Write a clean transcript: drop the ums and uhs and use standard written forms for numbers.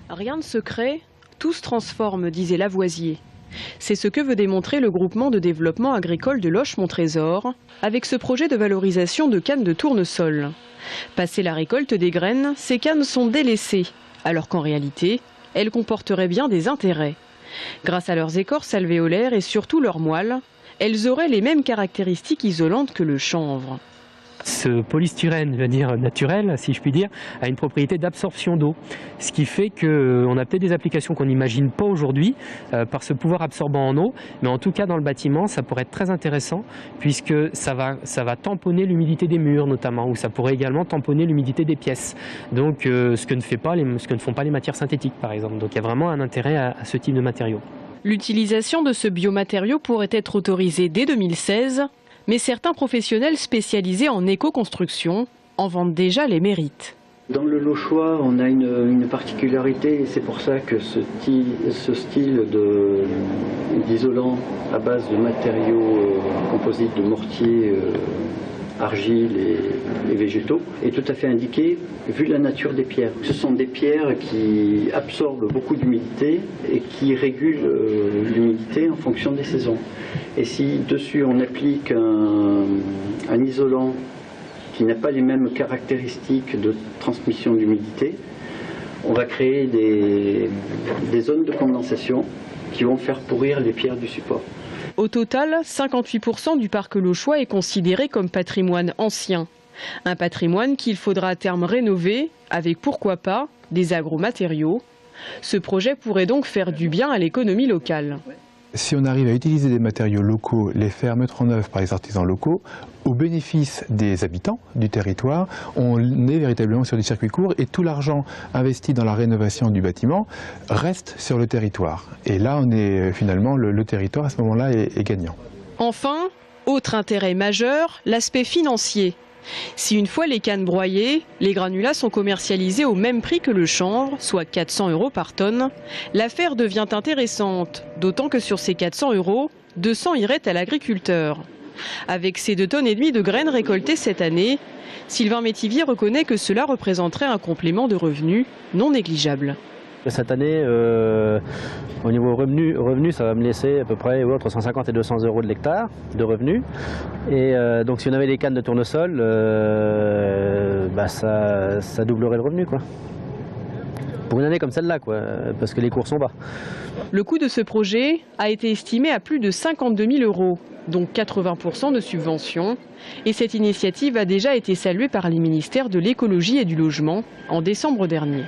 Rien ne se crée, tout se transforme, disait Lavoisier. C'est ce que veut démontrer le groupement de développement agricole de Loches-Montrésor avec ce projet de valorisation de cannes de tournesol. Passé la récolte des graines, ces cannes sont délaissées, alors qu'en réalité, elles comporteraient bien des intérêts. Grâce à leurs écorces alvéolaires et surtout leurs moelles, elles auraient les mêmes caractéristiques isolantes que le chanvre. Ce polystyrène, je veux dire naturel, si je puis dire, a une propriété d'absorption d'eau. Ce qui fait qu'on a peut-être des applications qu'on n'imagine pas aujourd'hui par ce pouvoir absorbant en eau. Mais en tout cas, dans le bâtiment, ça pourrait être très intéressant puisque ça va tamponner l'humidité des murs notamment, ou ça pourrait également tamponner l'humidité des pièces. Donc ce que ne font pas les matières synthétiques par exemple. Donc il y a vraiment un intérêt à ce type de matériaux. L'utilisation de ce biomatériau pourrait être autorisée dès 2016. Mais certains professionnels spécialisés en éco-construction en vantent déjà les mérites. Dans le Lochois, on a une particularité et c'est pour ça que ce style d'isolant à base de matériaux composites de mortier, argile et végétaux est tout à fait indiqué vu la nature des pierres. Ce sont des pierres qui absorbent beaucoup d'humidité et qui régulent l'humidité en fonction des saisons. Et si dessus on applique un isolant qui n'a pas les mêmes caractéristiques de transmission d'humidité, on va créer des zones de condensation qui vont faire pourrir les pierres du support. Au total, 58% du parc lochois est considéré comme patrimoine ancien. Un patrimoine qu'il faudra à terme rénover avec, pourquoi pas, des agromatériaux. Ce projet pourrait donc faire du bien à l'économie locale. Si on arrive à utiliser des matériaux locaux, les faire mettre en œuvre par les artisans locaux, au bénéfice des habitants du territoire, on est véritablement sur des circuits courts et tout l'argent investi dans la rénovation du bâtiment reste sur le territoire. Et là, on est finalement, le territoire à ce moment-là est gagnant. Enfin, autre intérêt majeur, l'aspect financier. Si une fois les cannes broyées, les granulats sont commercialisés au même prix que le chanvre, soit 400 € par tonne, l'affaire devient intéressante, d'autant que sur ces 400 €, 200 iraient à l'agriculteur. Avec ces 2,5 tonnes de graines récoltées cette année, Sylvain Métivier reconnaît que cela représenterait un complément de revenus non négligeable. Cette année, au niveau revenus, ça va me laisser à peu près entre 150 et 200 € de l'hectare de revenus. Et donc si on avait les cannes de tournesol, ça doublerait le revenu, quoi. Pour une année comme celle-là, quoi, parce que les cours sont bas. Le coût de ce projet a été estimé à plus de 52 000 €, donc 80% de subvention. Et cette initiative a déjà été saluée par les ministères de l'écologie et du logement en décembre dernier.